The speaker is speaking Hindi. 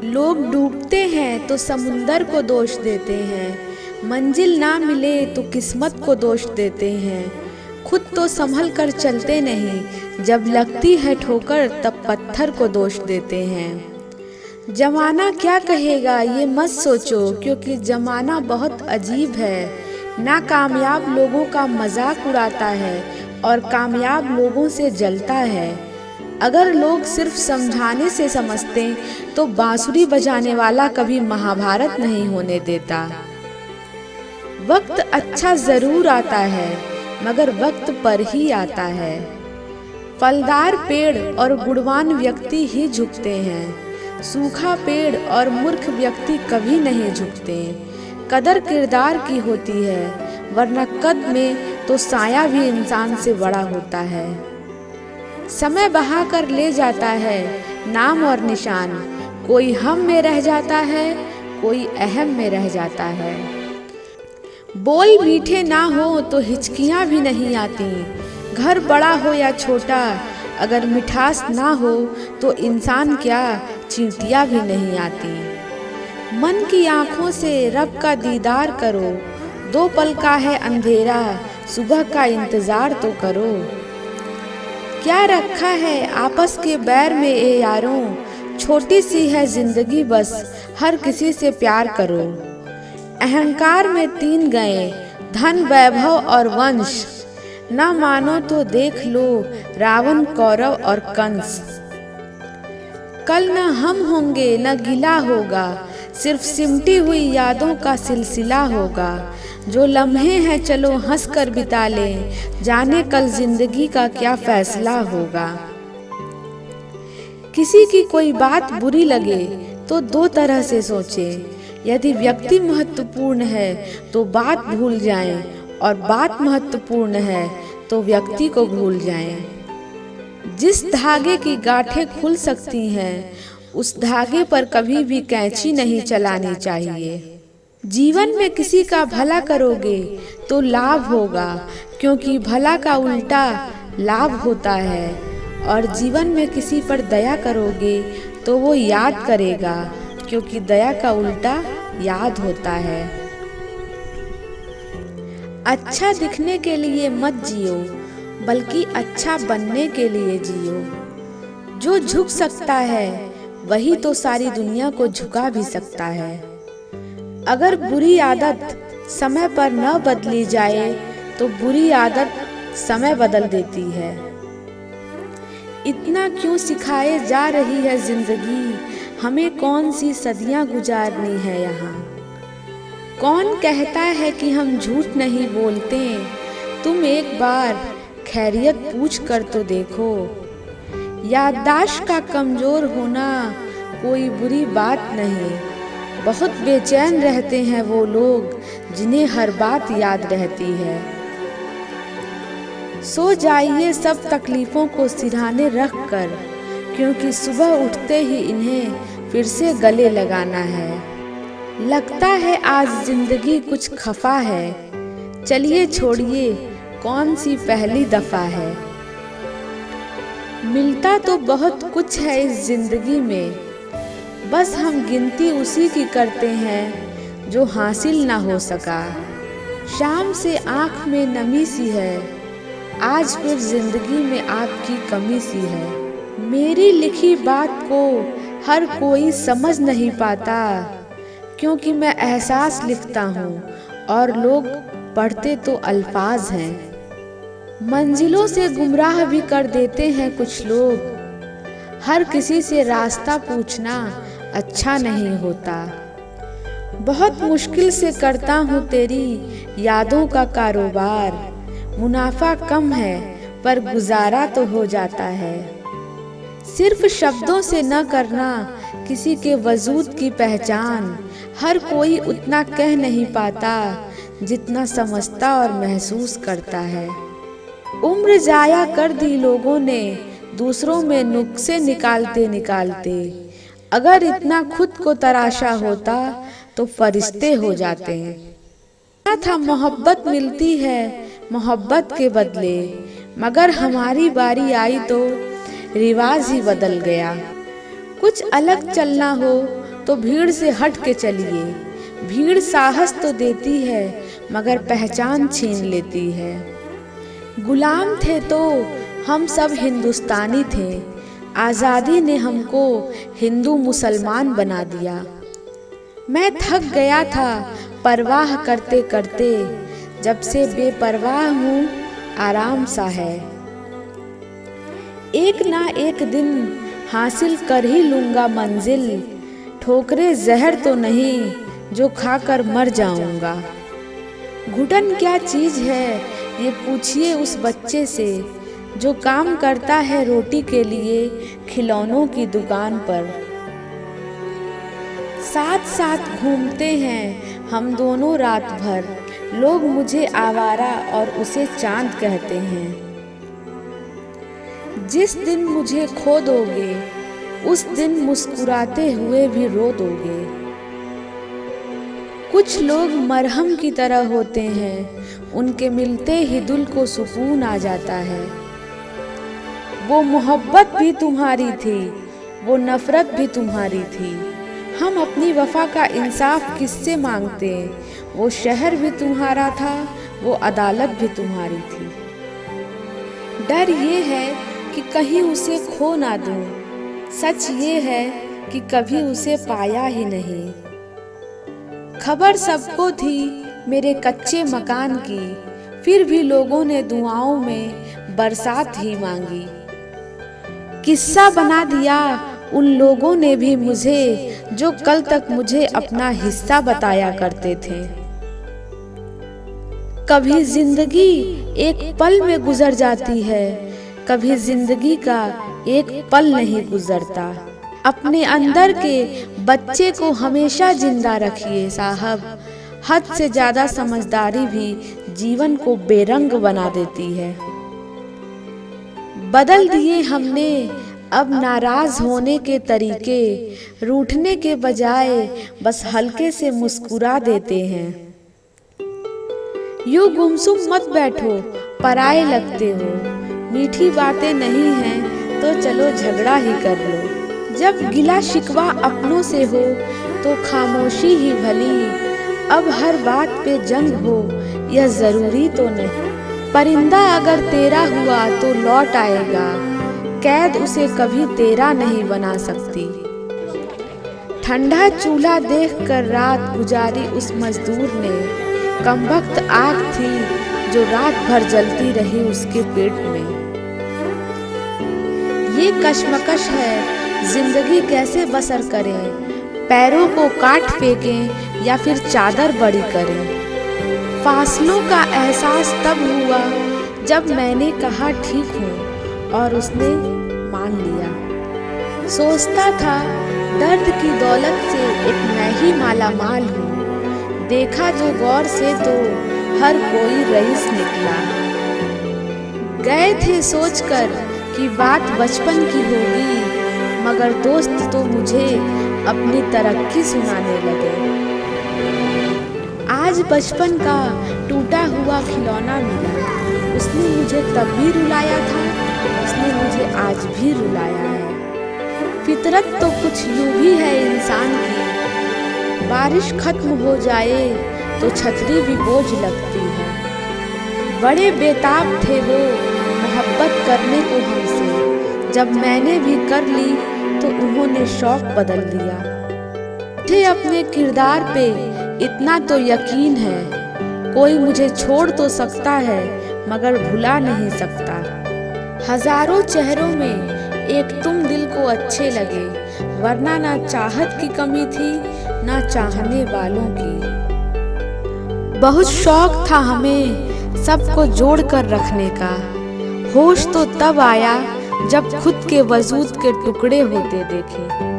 लोग डूबते हैं तो समुंदर को दोष देते हैं, मंजिल ना मिले तो किस्मत को दोष देते हैं। खुद तो संभल कर चलते नहीं, जब लगती है ठोकर तब पत्थर को दोष देते हैं। जमाना क्या कहेगा ये मत सोचो, क्योंकि जमाना बहुत अजीब है। नाकामयाब लोगों का मजाक उड़ाता है और कामयाब लोगों से जलता है। अगर लोग सिर्फ समझाने से समझते तो बांसुरी बजाने वाला कभी महाभारत नहीं होने देता। वक्त अच्छा जरूर आता है, मगर वक्त पर ही आता है। फलदार पेड़ और गुणवान व्यक्ति ही झुकते हैं, सूखा पेड़ और मूर्ख व्यक्ति कभी नहीं झुकते। कदर किरदार की होती है, वरना कद में तो साया भी इंसान से बड़ा होता है। समय बहा कर ले जाता है नाम और निशान, कोई हम में रह जाता है, कोई अहम में रह जाता है। बोल मीठे ना हो तो हिचकियाँ भी नहीं आती, घर बड़ा हो या छोटा, अगर मिठास ना हो तो इंसान क्या चींटियाँ भी नहीं आती। मन की आँखों से रब का दीदार करो, 2 पल का है अंधेरा, सुबह का इंतज़ार तो करो। क्या रखा है आपस के बैर में ए यारों, छोटी सी है जिंदगी बस हर किसी से प्यार करो। अहंकार में 3 गए, धन वैभव और वंश, न मानो तो देख लो रावण कौरव और कंस। कल न हम होंगे न गिला होगा, सिर्फ सिमटी हुई यादों का सिलसिला होगा। जो लम्हे हैं चलो हंस कर बिता लें, जाने कल जिंदगी का क्या फैसला होगा। किसी की कोई बात बुरी लगे तो 2 तरह से सोचें। यदि व्यक्ति महत्वपूर्ण है तो बात भूल जाएं, और बात महत्वपूर्ण है तो व्यक्ति को भूल जाएं। जिस धागे की गांठें खुल सकती हैं, उस धागे पर कभी भी कैंची नहीं चलानी चाहिए। जीवन में किसी का भला करोगे तो लाभ होगा, क्योंकि भला का उल्टा लाभ होता है। और जीवन में किसी पर दया करोगे तो वो याद करेगा, क्योंकि दया का उल्टा याद होता है। अच्छा दिखने के लिए मत जियो, बल्कि अच्छा बनने के लिए जियो। जो झुक सकता है वही तो सारी दुनिया को झुका भी सकता है। अगर बुरी आदत समय पर न बदली जाए तो बुरी आदत समय बदल देती है। इतना क्यों सिखाए जा रही है जिंदगी, हमें कौन सी सदियां गुजारनी है यहाँ। कौन कहता है कि हम झूठ नहीं बोलते, तुम एक बार खैरियत पूछ कर तो देखो। याददाश्त का कमजोर होना कोई बुरी बात नहीं, बहुत बेचैन रहते हैं वो लोग जिन्हें हर बात याद रहती है। सो जाइए सब तकलीफों को सिरहाने रख कर, क्योंकि सुबह उठते ही इन्हें फिर से गले लगाना है। लगता है आज जिंदगी कुछ खफा है, चलिए छोड़िए कौन सी पहली दफा है। मिलता तो बहुत कुछ है इस जिंदगी में, बस हम गिनती उसी की करते हैं जो हासिल ना हो सका। शाम से आँख में नमी सी है, आज फिर जिंदगी में आपकी कमी सी है। मेरी लिखी बात को हर कोई समझ नहीं पाता, क्योंकि मैं एहसास लिखता हूँ और लोग पढ़ते तो अल्फाज हैं। मंजिलों से गुमराह भी कर देते हैं कुछ लोग, हर किसी से रास्ता पूछना अच्छा नहीं होता। बहुत मुश्किल से करता हूँ तेरी यादों का कारोबार, मुनाफा कम है पर गुजारा तो हो जाता है। सिर्फ शब्दों से न करना किसी के वजूद की पहचान, हर कोई उतना कह नहीं पाता जितना समझता और महसूस करता है। उम्र जाया कर दी लोगों ने दूसरों में नुक्से निकालते निकालते, अगर इतना खुद को तराशा होता तो फरिश्ते हो जाते हैं। था मोहब्बत मिलती है मोहब्बत के बदले, मगर हमारी बारी आई तो रिवाज ही बदल गया। कुछ अलग चलना हो तो भीड़ से हट के चलिए। भीड़ साहस तो देती है मगर पहचान छीन लेती है। गुलाम थे तो हम सब हिंदुस्तानी थे, आज़ादी ने हमको हिंदू मुसलमान बना दिया। मैं थक गया था परवाह करते करते, जब से बेपरवाह हूँ आराम सा है। एक ना एक दिन हासिल कर ही लूँगा मंजिल, ठोकरे जहर तो नहीं जो खाकर मर जाऊँगा। घुटन क्या चीज़ है ये पूछिए उस बच्चे से, जो काम करता है रोटी के लिए खिलौनों की दुकान पर। साथ साथ घूमते हैं हम दोनों रात भर, लोग मुझे आवारा और उसे चांद कहते हैं। जिस दिन मुझे खो दोगे उस दिन मुस्कुराते हुए भी रो दोगे। कुछ लोग मरहम की तरह होते हैं, उनके मिलते ही दिल को सुकून आ जाता है। वो मोहब्बत भी तुम्हारी थी, वो नफरत भी तुम्हारी थी। हम अपनी वफा का इंसाफ किससे मांगते? वो शहर भी तुम्हारा था, वो अदालत भी तुम्हारी थी। डर ये है कि कहीं उसे खो ना दूं, सच ये है कि कभी उसे पाया ही नहीं। खबर सबको थी मेरे कच्चे मकान की, फिर भी लोगों ने दुआओं में बरसात ही मांगी। किस्सा बना दिया उन लोगों ने भी मुझे, जो कल तक मुझे अपना हिस्सा बताया करते थे। कभी जिंदगी एक पल में गुजर जाती है, कभी जिंदगी का एक पल नहीं गुजरता। अपने अंदर के बच्चे को हमेशा जिंदा रखिए साहब, हद से ज्यादा समझदारी भी जीवन को बेरंग बना देती है। बदल दिए हमने अब नाराज होने के तरीके, रूठने के बजाय बस हल्के से मुस्कुरा देते हैं। यूं गुमसुम मत बैठो पराए लगते हो, मीठी बातें नहीं हैं तो चलो झगड़ा ही कर लो। जब गिला शिकवा अपनों से हो तो खामोशी ही भली, अब हर बात पे जंग हो यह जरूरी तो नहीं। परिंदा अगर तेरा हुआ तो लौट आएगा, कैद उसे कभी तेरा नहीं बना सकती। ठंडा चूल्हा देखकर रात गुजारी उस मजदूर ने, कमबख्त आग थी जो रात भर जलती रही उसके पेट में। ये कश्मकश है जिंदगी कैसे बसर करें, पैरों को काट फेंकें या फिर चादर बड़ी करें। फासलों का एहसास तब हुआ जब मैंने कहा ठीक हूँ और उसने मान लिया। सोचता था दर्द की दौलत से एक मैं ही माला माल हूँ, देखा जो गौर से तो हर कोई रईस निकला। गए थे सोचकर कि बात बचपन की होगी, मगर दोस्त तो मुझे अपनी तरक्की सुनाने लगे। आज बचपन का टूटा हुआ खिलौना मिला, उसने मुझे तब भी रुलाया था, उसने मुझे आज भी रुलाया है। फितरत तो कुछ यूं भी है इंसान की, बारिश खत्म हो जाए तो छतरी भी बोझ लगती है। बड़े बेताब थे वो मोहब्बत करने को हमसे, जब मैंने भी कर ली तो उन्होंने शौक बदल दिया। मुझे अपने किरदार पे इतना तो यकीन है, कोई मुझे छोड़ तो सकता है मगर भुला नहीं सकता। हजारों चेहरों में एक तुम दिल को अच्छे लगे, वरना ना चाहत की कमी थी ना चाहने वालों की। बहुत शौक था हमें सबको जोड़ कर रखने का, होश तो तब आया जब खुद के वजूद के टुकड़े होते देखे।